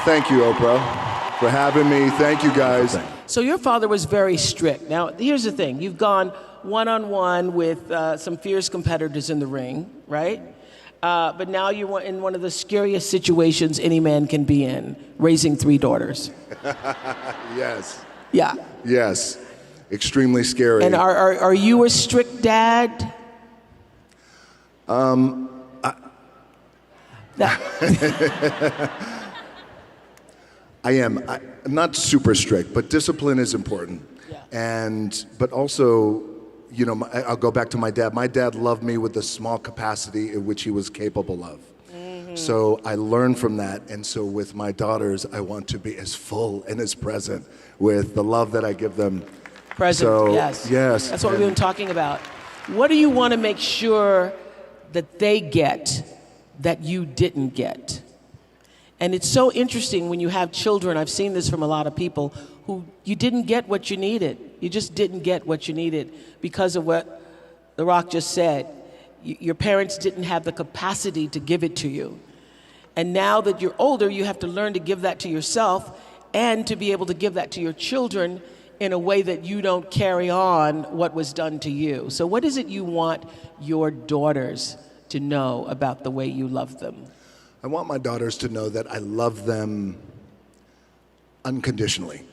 Thank you, Oprah, for having me. Thank you, guys. So your father was very strict. Now, here's the thing. You've gone one-on-one with some fierce competitors in the ring, right? But now you're in one of the scariest situations any man can be in, raising 3 daughters. Yes. Yeah. Yes. Extremely scary. And are you a strict dad? I am. I'm not super strict, but discipline is important. Yeah. But also, you know, I'll go back to my dad. My dad loved me with the small capacity in which he was capable of. Mm-hmm. So I learned from that. And so with my daughters, I want to be as full and as present with the love that I give them. Present, so, yes. Yes. That's what we've been talking about. What do you want to make sure that they get that you didn't get? And it's so interesting when you have children, I've seen this from a lot of people, who you didn't get what you needed. You just didn't get what you needed because of what The Rock just said. Your parents didn't have the capacity to give it to you. And now that you're older, you have to learn to give that to yourself and to be able to give that to your children in a way that you don't carry on what was done to you. So what is it you want your daughters to know about the way you love them? I want my daughters to know that I love them unconditionally,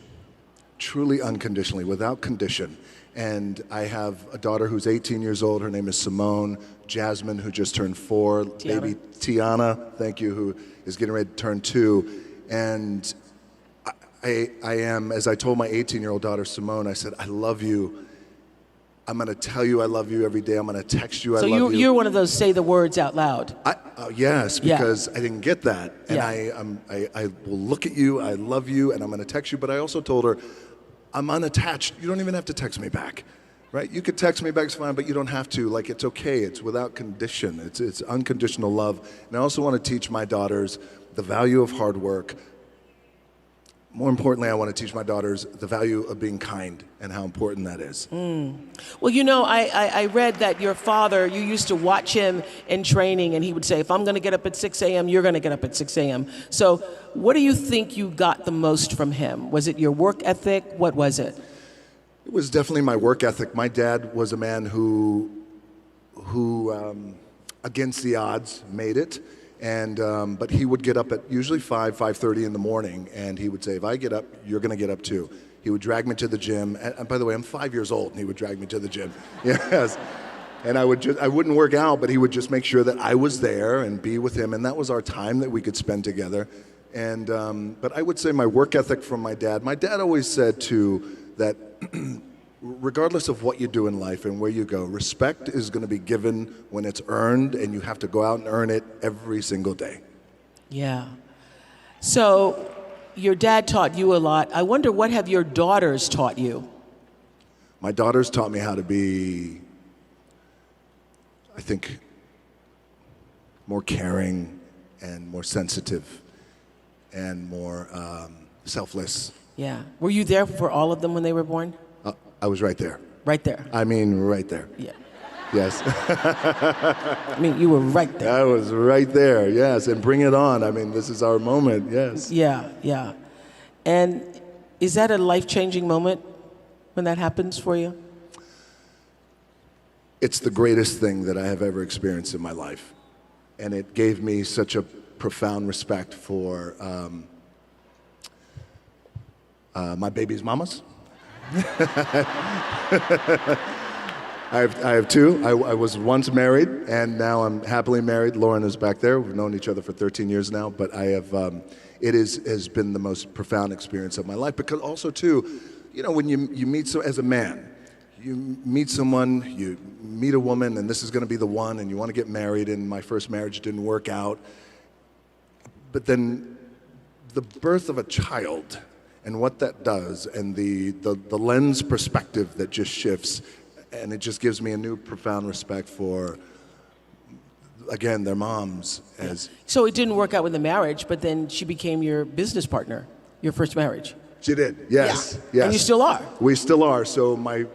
truly unconditionally, without condition. And I have a daughter who's 18 years old. Her name is Simone. Jasmine, who just turned 4. Tiana. Baby Tiana, thank you, who is getting ready to turn 2. And I am, as I told my 18-year-old daughter, Simone, I said, I love you. I'm going to tell you I love you every day. I'm going to text you I love you. So you're one of those say the words out loud. Yes, because I didn't get that. And Yeah. I will look at you, I love you, and I'm going to text you. But I also told her, I'm unattached. You don't even have to text me back, right? You could text me back, it's fine, but you don't have to. Like, it's okay. It's without condition. It's unconditional love. And I also want to teach my daughters the value of hard work. More importantly, I want to teach my daughters the value of being kind and how important that is. Well, you know, I read that your father, you used to watch him in training, and he would say, if I'm going to get up at 6 a.m., you're going to get up at 6 a.m. So what do you think you got the most from him? Was it your work ethic? What was it? It was definitely my work ethic. My dad was a man who against the odds, made it. But he would get up at usually 5:30 in the morning, and he would say, if I get up, you're going to get up too. He would drag me to the gym. And by the way, I'm 5 years old, and he would drag me to the gym. Yes. And I wouldn't work out, but he would just make sure that I was there and be with him. And that was our time that we could spend together. But I would say my work ethic from my dad always said too that regardless of what you do in life and where you go, respect is going to be given when it's earned, and you have to go out and earn it every single day. Yeah. So your dad taught you a lot. I wonder, what have your daughters taught you? My daughters taught me how to be, I think, more caring and more sensitive and more selfless. Yeah. Were you there for all of them when they were born? I was right there. Right there. I mean, right there. Yeah. Yes. I mean, you were right there. I was right there, yes. And bring it on. I mean, this is our moment, yes. Yeah, yeah. And is that a life-changing moment when that happens for you? It's the greatest thing that I have ever experienced in my life. And it gave me such a profound respect for my baby's mamas. I have 2. I was once married, and now I'm happily married. Lauren is back there. We've known each other for 13 years now, but I have. Has been the most profound experience of my life. Because also too, you know, when you meet as a man, you meet someone, you meet a woman, and this is going to be the one, and you want to get married. And my first marriage didn't work out, but then the birth of a child. And what that does, and the lens perspective that just shifts, and it just gives me a new profound respect for, again, their moms. So it didn't work out with the marriage, but then she became your business partner, your first marriage. She did, yes, yeah. yes. And you still are. We still are. So my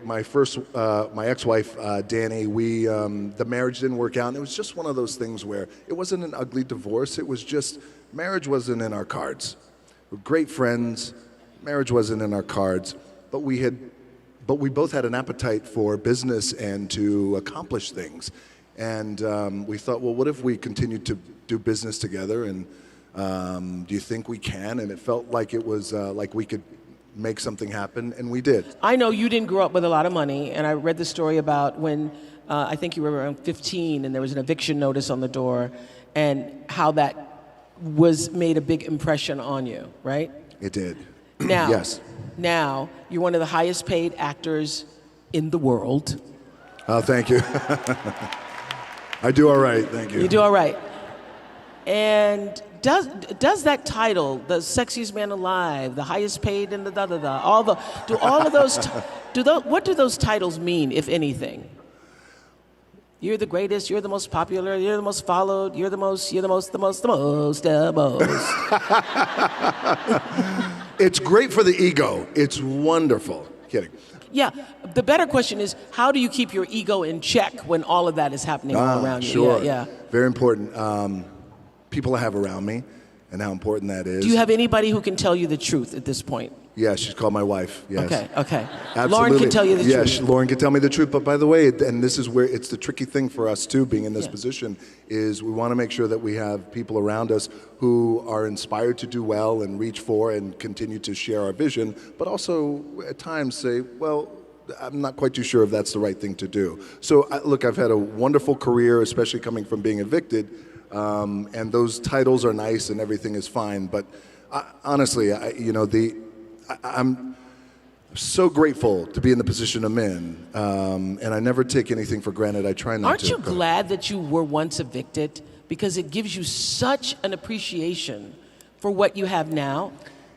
ex-wife, Danny, the marriage didn't work out, and it was just one of those things where it wasn't an ugly divorce. It was just, marriage wasn't in our cards. We're great friends. Marriage wasn't in our cards, but we both had an appetite for business and to accomplish things. And we thought, well, what if we continued to do business together? And do you think we can? And it felt like it was like we could make something happen, and we did. I know you didn't grow up with a lot of money, and I read the story about when I think you were around 15 and there was an eviction notice on the door, and how that made a big impression on you, right? It did. Now, yes. Now, you're one of the highest paid actors in the world. Oh, thank you. I do all right, thank you. You do all right. And does that title, the sexiest man alive, the highest paid in the what do those titles mean, if anything? You're the greatest, you're the most popular, you're the most followed, you're the most. It's great for the ego. It's wonderful. Kidding. Yeah, the better question is, how do you keep your ego in check when all of that is happening all around you? Sure. Yeah. Very important. People I have around me and how important that is. Do you have anybody who can tell you the truth at this point? Yeah, she's called my wife. Yes. Okay. Absolutely. Lauren can tell you the truth. Yes, Lauren can tell me the truth. But by the way, and this is where it's the tricky thing for us too, being in this position, is we want to make sure that we have people around us who are inspired to do well and reach for and continue to share our vision, but also at times say, well, I'm not quite too sure if that's the right thing to do. So look, I've had a wonderful career, especially coming from being evicted, and those titles are nice and everything is fine. But honestly, I'm so grateful to be in the position I'm in, and I never take anything for granted. I try not Aren't to. you glad that you were once evicted? Because it gives you such an appreciation for what you have now.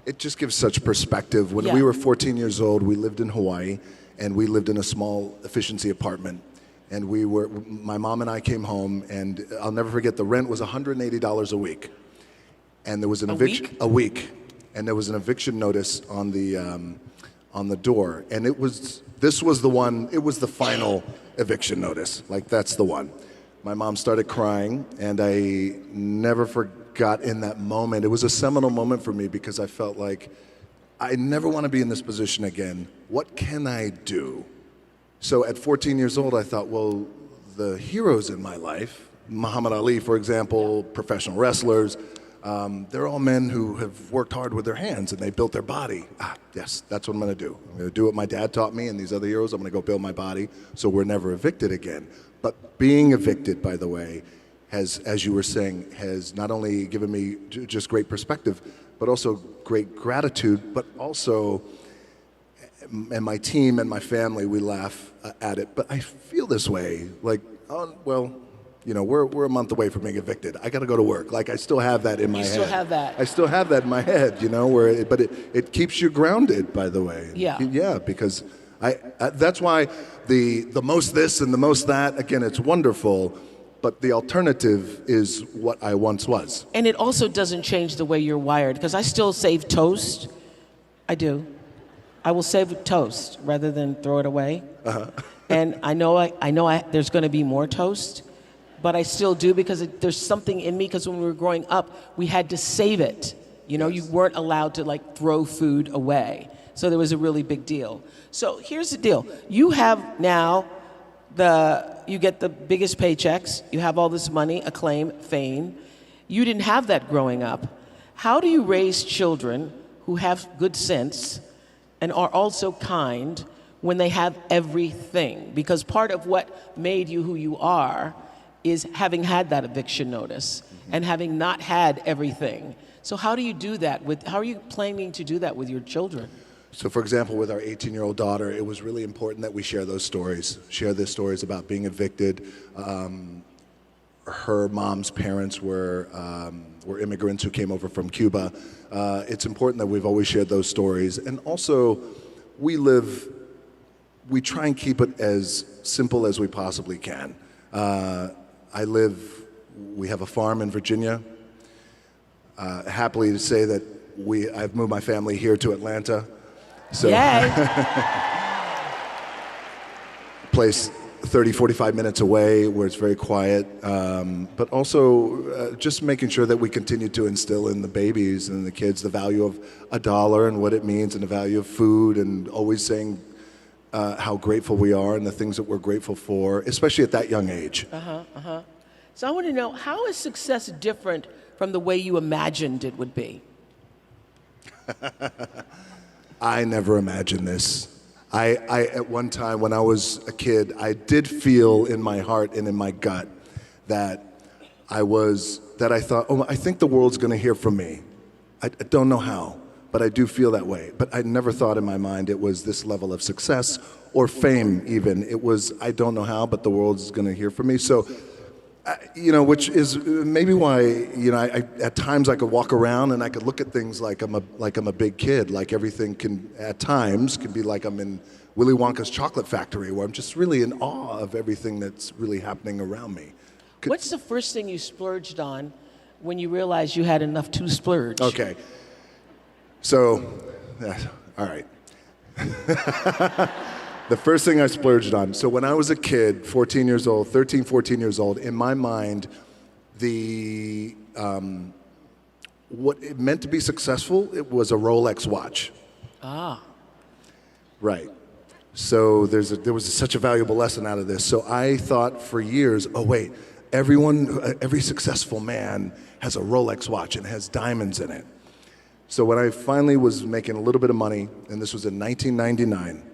It just gives such perspective. When we were 14 years old, we lived in Hawaii, and we lived in a small efficiency apartment. And my mom and I came home, and I'll never forget, the rent was $180 a week. And there was an eviction a week, and there was an eviction notice on the door. And it was the final eviction notice. Like, that's the one. My mom started crying, and I never forgot in that moment. It was a seminal moment for me because I felt like I never want to be in this position again. What can I do? So at 14 years old, I thought, well, the heroes in my life, Muhammad Ali, for example, professional wrestlers, they're all men who have worked hard with their hands and they built their body. Yes, that's what I'm going to do. I'm going to do what my dad taught me and these other heroes. I'm going to go build my body so we're never evicted again. But being evicted, by the way, has, as you were saying, has not only given me just great perspective, but also great gratitude, but also, and my team and my family, we laugh at it, but I feel this way, like, oh, well, you know, we're a month away from being evicted. I got to go to work. Like, I still have that in my head. You still have that. I still have that in my head, you know, but it keeps you grounded, by the way. Yeah. Yeah, because that's why the most this and the most that, again, it's wonderful, but the alternative is what I once was. And it also doesn't change the way you're wired, because I still save toast. I do. I will save toast rather than throw it away. Uh-huh. And I know there's going to be more toast, but I still do because there's something in me, because when we were growing up, we had to save it. You know, you weren't allowed to like throw food away. So there was a really big deal. So here's the deal. You have now you get the biggest paychecks. You have all this money, acclaim, fame. You didn't have that growing up. How do you raise children who have good sense and are also kind when they have everything? Because part of what made you who you are is having had that eviction notice and having not had everything. So how do you do that how are you planning to do that with your children? So for example, with our 18-year-old daughter, it was really important that we share those stories, share the stories about being evicted. Her mom's parents were immigrants who came over from Cuba. It's important that we've always shared those stories. And also, we try and keep it as simple as we possibly can. We have a farm in Virginia. Happily to say that I've moved my family here to Atlanta. So Yay! place 30, 45 minutes away where it's very quiet, but also just making sure that we continue to instill in the babies and the kids the value of $1 and what it means and the value of food, and always saying how grateful we are and the things that we're grateful for, especially at that young age. So I want to know, how is success different from the way you imagined it would be? I never imagined this. I at one time when I was a kid, I did feel in my heart and in my gut that I thought, oh, I think the world's going to hear from me. I don't know how, but I do feel that way. But I never thought in my mind it was this level of success or fame even. It was, I don't know how, but the world's going to hear from me. So, which is maybe why, I at times I could walk around and I could look at things like I'm a big kid, like everything can, at times, can be like I'm in Willy Wonka's chocolate factory, where I'm just really in awe of everything that's really happening around me. What's the first thing you splurged on when you realized you had enough to splurge? Okay. So, all right. The first thing I splurged on, so when I was a kid, 14 years old, in my mind, what it meant to be successful, it was a Rolex watch. Ah. Right. So there was such a valuable lesson out of this. So I thought for years, oh wait, every successful man has a Rolex watch and has diamonds in it. So when I finally was making a little bit of money, and this was in 1999,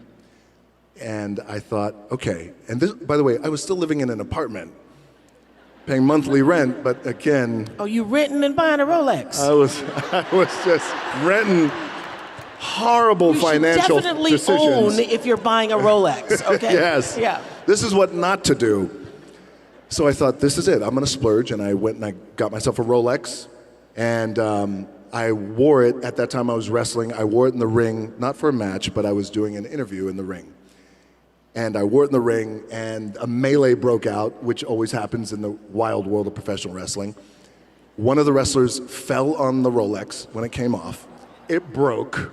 and I thought, okay, and this, by the way, I was still living in an apartment, paying monthly rent, but again... Oh, you renting and buying a Rolex? I was just renting horrible financial You should definitely decisions. own if you're buying a Rolex, okay? Yes. Yeah. This is what not to do. So I thought, this is it, I'm gonna splurge, and I went and I got myself a Rolex, and I wore it, at that time I was wrestling, I wore it in the ring, not for a match, but I was doing an interview in the ring. And I wore it in the ring, and a melee broke out, which always happens in the wild world of professional wrestling. One of the wrestlers fell on the Rolex when it came off. It broke.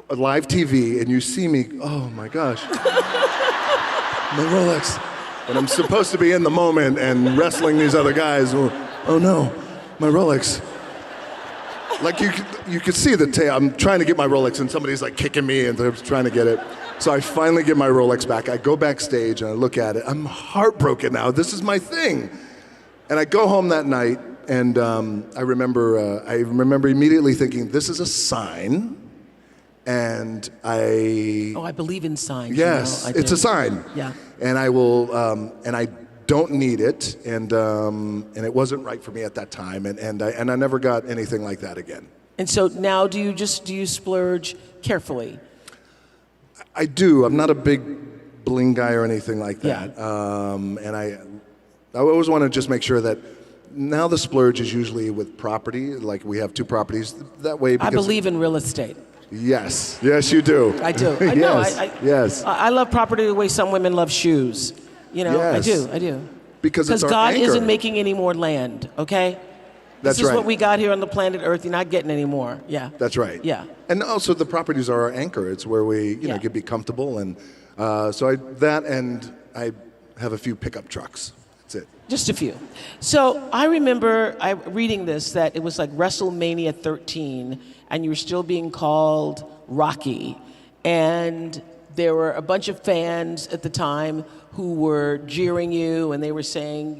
Live TV, and you see me, oh my gosh, my Rolex. And I'm supposed to be in the moment and wrestling these other guys. Oh no, my Rolex. Like you could see the tail. I'm trying to get my Rolex, and somebody's like kicking me, and they're trying to get it. So I finally get my Rolex back. I go backstage and I look at it. I'm heartbroken now. This is my thing. And I go home that night, and I remember immediately thinking, this is a sign. And I believe in signs. Yes, I do. it's a sign. Yeah. And I will, and I don't need it, and it wasn't right for me at that time, and I never got anything like that again. And so now do you splurge carefully? I do. I'm not a big bling guy or anything like that. Yeah. And I always want to just make sure that now the splurge is usually with property, like we have 2 properties that way. I believe in real estate. Yes, you do. I do. I know. Yes. I love property the way some women love shoes. Yes. I do. Because it's our God anchor. isn't making any more land, okay? That's This is right. what we got here on the planet Earth. You're not getting any more. Yeah. That's right. Yeah. And also the properties are our anchor. It's where we, can be comfortable. And so I have a few pickup trucks. That's it. Just a few. So I remember reading this, that it was like WrestleMania 13, and you were still being called Rocky. And there were a bunch of fans at the time who were jeering you, and they were saying,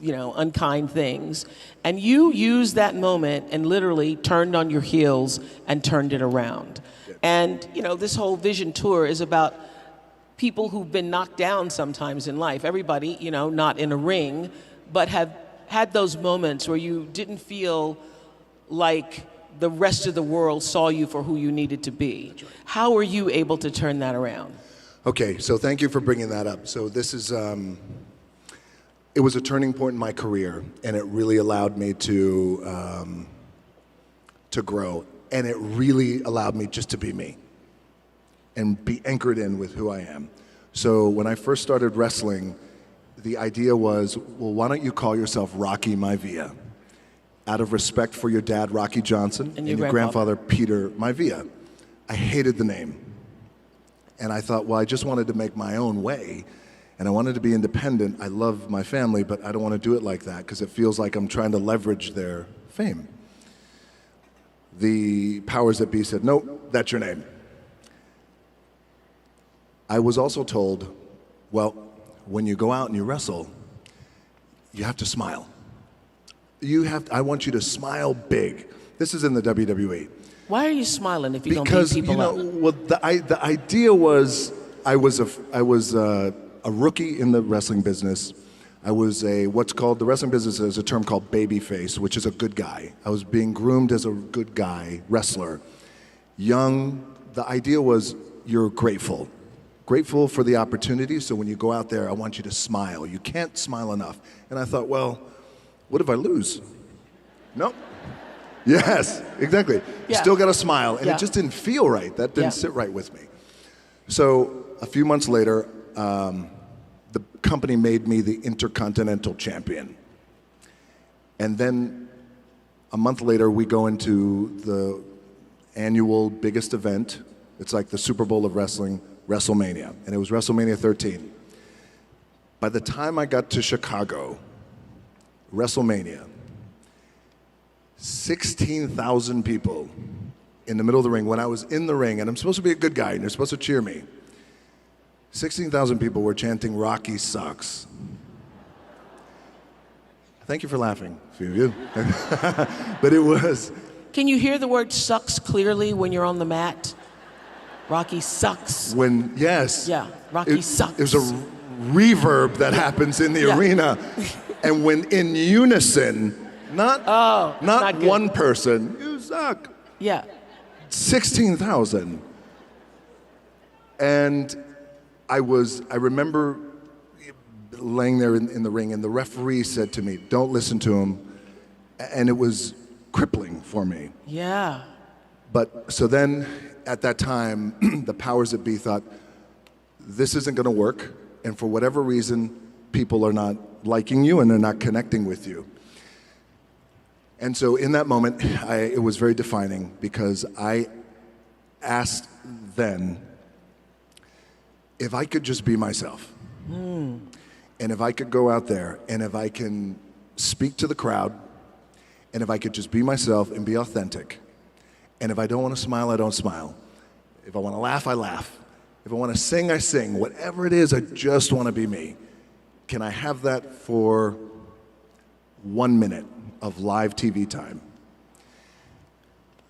unkind things. And you used that moment and literally turned on your heels and turned it around. Yeah. And, this whole Vision Tour is about people who've been knocked down sometimes in life. Everybody, not in a ring, but have had those moments where you didn't feel like the rest of the world saw you for who you needed to be. Right. How were you able to turn that around? Okay, so thank you for bringing that up. So this is, it was a turning point in my career, and it really allowed me to grow, and it really allowed me just to be me and be anchored in with who I am. So when I first started wrestling, the idea was, well, why don't you call yourself Rocky Maivia? Out of respect for your dad, Rocky Johnson, and your grandfather, Peter Maivia. I hated the name. And I thought, well, I just wanted to make my own way. And I wanted to be independent. I love my family, but I don't want to do it like that because it feels like I'm trying to leverage their fame. The powers that be said, nope, that's your name. I was also told, well, when you go out and you wrestle, you have to smile. I want you to smile big. This is in the WWE. Why are you smiling if you Because, don't beat people up? well, the idea was I was a rookie in the wrestling business. I was what's called, the wrestling business is a term called babyface, which is a good guy. I was being groomed as a good guy wrestler. Young, the idea was you're grateful. Grateful for the opportunity, so when you go out there, I want you to smile. You can't smile enough. And I thought, well, what if I lose? Nope. Yes, exactly. Yeah. Still got to smile. And Yeah. it just didn't feel right. That didn't Yeah. sit right with me. So a few months later, the company made me the Intercontinental Champion. And then a month later, we go into the annual biggest event. It's like the Super Bowl of wrestling, WrestleMania. And it was WrestleMania 13. By the time I got to Chicago, WrestleMania, 16,000 people in the middle of the ring. When I was in the ring, and I'm supposed to be a good guy, and you're supposed to cheer me, 16,000 people were chanting, "Rocky sucks." Thank you for laughing, a few of you. But it was, Can you hear the word sucks clearly when you're on the mat? Rocky sucks. yes. Yeah, Rocky sucks. There's a reverb that happens in the Yeah. arena. And when in unison, not not good. one person, you suck. Yeah. 16,000. And I remember laying there in the ring, and the referee said to me, don't listen to him. And it was crippling for me. Yeah. But so then at that time, the powers that be thought, this isn't going to work. And for whatever reason, people are not liking you and they're not connecting with you. And so in that moment, it was very defining because I asked then if I could just be myself. And if I could go out there and if I can speak to the crowd and if I could just be myself and be authentic. And if I don't want to smile, I don't smile. If I want to laugh, I laugh. If I want to sing, I sing. Whatever it is, I just want to be me. Can I have that for 1 minute of live TV time?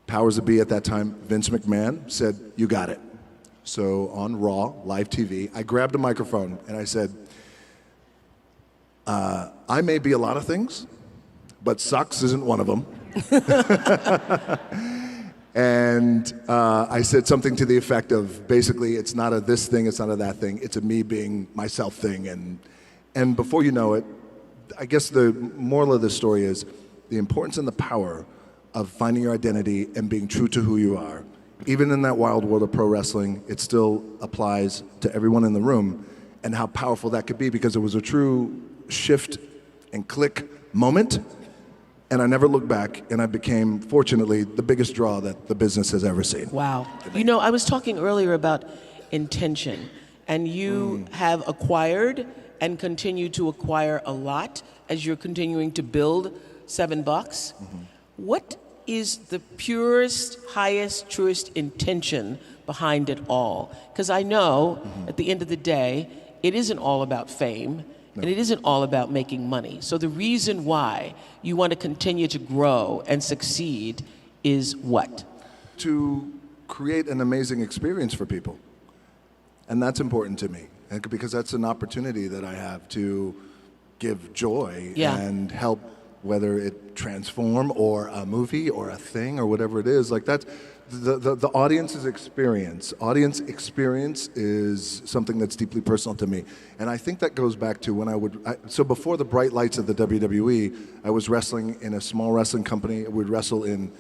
Powers that be at that time, Vince McMahon said, you got it. So on Raw, live TV, I grabbed a microphone and I said, I may be a lot of things, but sucks isn't one of them. And I said something to the effect of, basically, it's not a this thing, it's not a that thing, it's a me being myself thing. And before you know it, I guess the moral of this story is the importance and the power of finding your identity and being true to who you are. Even in that wild world of pro wrestling, it still applies to everyone in the room, and how powerful that could be, because it was a true shift and click moment. And I never looked back, and I became, fortunately, the biggest draw that the business has ever seen. Wow. You know, I was talking earlier about intention, and you have acquired and continue to acquire a lot as you're continuing to build $7. What is the purest, highest, truest intention behind it all? Because I know at the end of the day, it isn't all about fame. And it isn't all about making money. So the reason why you want to continue to grow and succeed is what? To create an amazing experience for people. And that's important to me, and because that's an opportunity that I have to give joy and help, whether it transform or a movie or a thing or whatever it is. Like that's the audience's experience. Audience experience is something that's deeply personal to me. And I think that goes back to when so before the bright lights of the WWE, I was wrestling in a small wrestling company. We'd wrestle in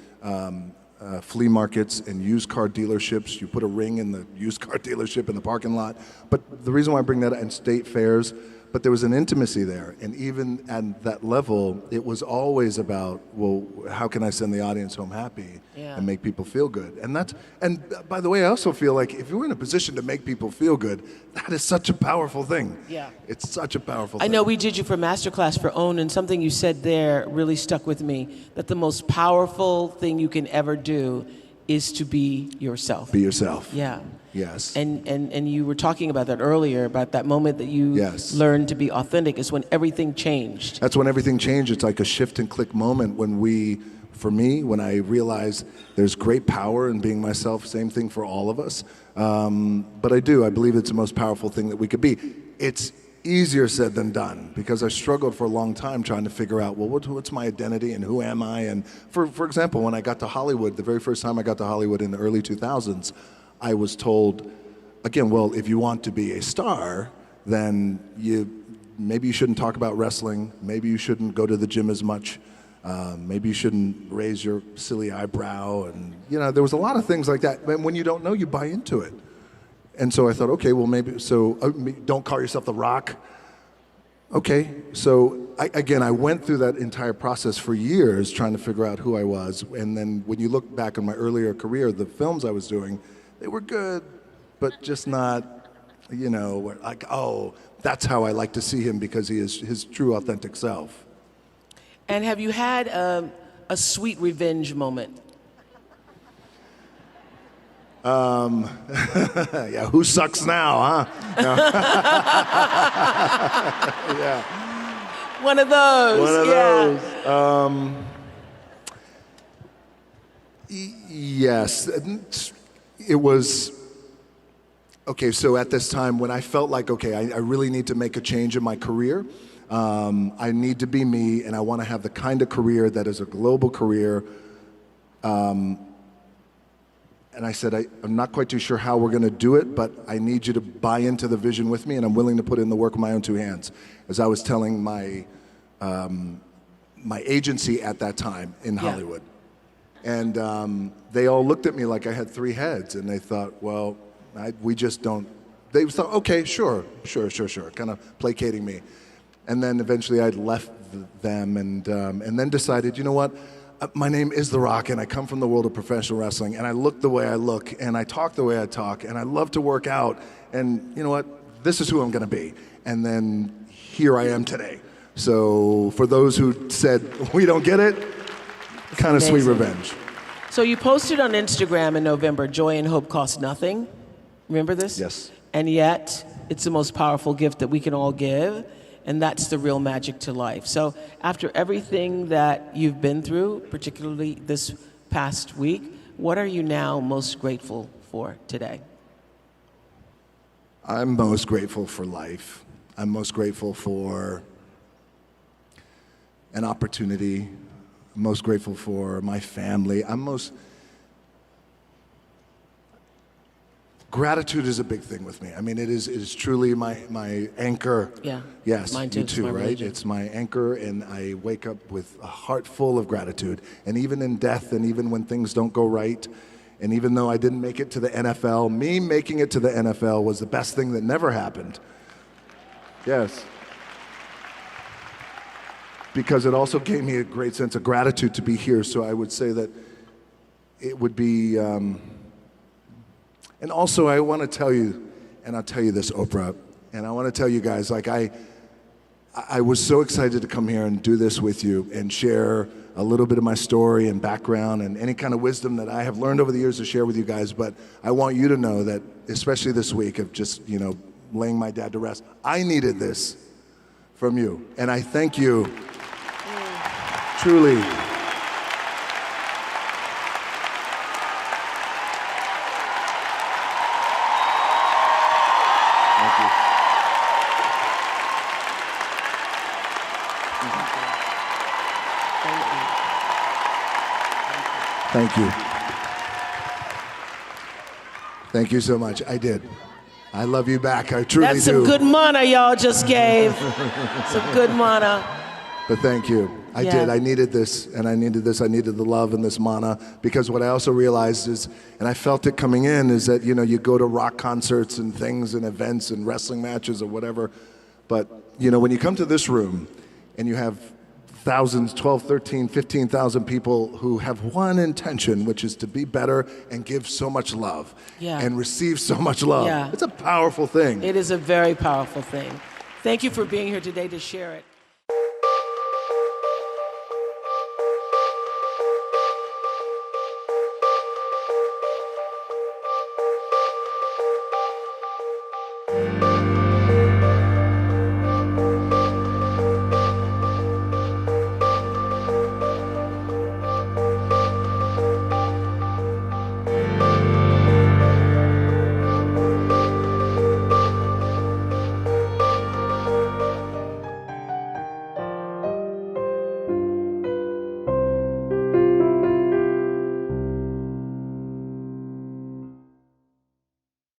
flea markets and used car dealerships. You put a ring in the used car dealership in the parking lot. But the reason why I bring that up, and state fairs, but there was an intimacy there. And even at that level, it was always about, well, how can I send the audience home happy Yeah. and make people feel good? And by the way, I also feel like if you're in a position to make people feel good, that is such a powerful thing. Yeah. It's such a powerful I thing. know we did you for Masterclass for OWN, and something you said there really stuck with me, that the most powerful thing you can ever do is to be yourself. Be yourself. Yeah. Yes. And you were talking about that earlier, about that moment that you Yes. learned to be authentic is when everything changed. That's when everything changed. It's like a shift and click moment for me, when I realized there's great power in being myself, same thing for all of us. But I believe it's the most powerful thing that we could be. It's easier said than done, because I struggled for a long time trying to figure out, well, what's my identity and who am I? And for example, when I got to Hollywood, the very first time I got to Hollywood in the early 2000s, I was told, again, well, if you want to be a star, then maybe you shouldn't talk about wrestling, maybe you shouldn't go to the gym as much, maybe you shouldn't raise your silly eyebrow, and there was a lot of things like that. And when you don't know, you buy into it. And so I thought, okay, well maybe, don't call yourself The Rock. Okay, so I went through that entire process for years trying to figure out who I was. And then when you look back on my earlier career, the films I was doing, they were good, but just not, like, oh, that's how I like to see him, because he is his true authentic self. And have you had a sweet revenge moment? Yeah, who sucks now, huh? Yeah. One of those. One of yeah. those. Yes. It was, okay, so at this time when I felt like, okay, I really need to make a change in my career. I need to be me, and I want to have the kind of career that is a global career. And I said, I'm not quite too sure how we're going to do it, but I need you to buy into the vision with me, and I'm willing to put in the work with my own two hands. As I was telling my agency at that time in Hollywood. And they all looked at me like I had three heads, and they thought, well, we just don't. They thought, okay, sure, kind of placating me. And then eventually I'd left them and then decided, you know what? My name is The Rock, and I come from the world of professional wrestling, and I look the way I look, and I talk the way I talk, and I love to work out, and you know what? This is who I'm going to be. And then here I am today. So for those who said, we don't get it, kind of sweet revenge. So you posted on Instagram in November, joy and hope cost nothing. Remember this? Yes. And yet, it's the most powerful gift that we can all give. And that's the real magic to life. So after everything that you've been through, particularly this past week, what are you now most grateful for today? I'm most grateful for life. I'm most grateful for an opportunity. I'm most grateful for my family. Gratitude is a big thing with me. I mean, it is truly my anchor. Yeah. Yes, mine too. you too, my right? religion. It's my anchor, and I wake up with a heart full of gratitude. And even in death, and even when things don't go right, and even though I didn't make it to the NFL, me making it to the NFL was the best thing that never happened. Yes. Because it also gave me a great sense of gratitude to be here. So I would say that it would be... And also, I want to tell you, and I'll tell you this, Oprah, and I want to tell you guys, like I was so excited to come here and do this with you and share a little bit of my story and background and any kind of wisdom that I have learned over the years to share with you guys. But I want you to know that, especially this week of just, laying my dad to rest, I needed this from you. And I thank you, truly. Thank you. Thank you so much. I did. I love you back. I truly do. That's some good mana y'all just gave. Some good mana. But thank you. I did. I needed this, and I needed this. I needed the love and this mana, because what I also realized is, and I felt it coming in, is that, you go to rock concerts and things and events and wrestling matches or whatever, But, you know, when you come to this room and you have thousands, 12, 13, 15,000 people who have one intention, which is to be better and give so much love and receive so much love. Yeah. It's a powerful thing. It is a very powerful thing. Thank you for being here today to share it.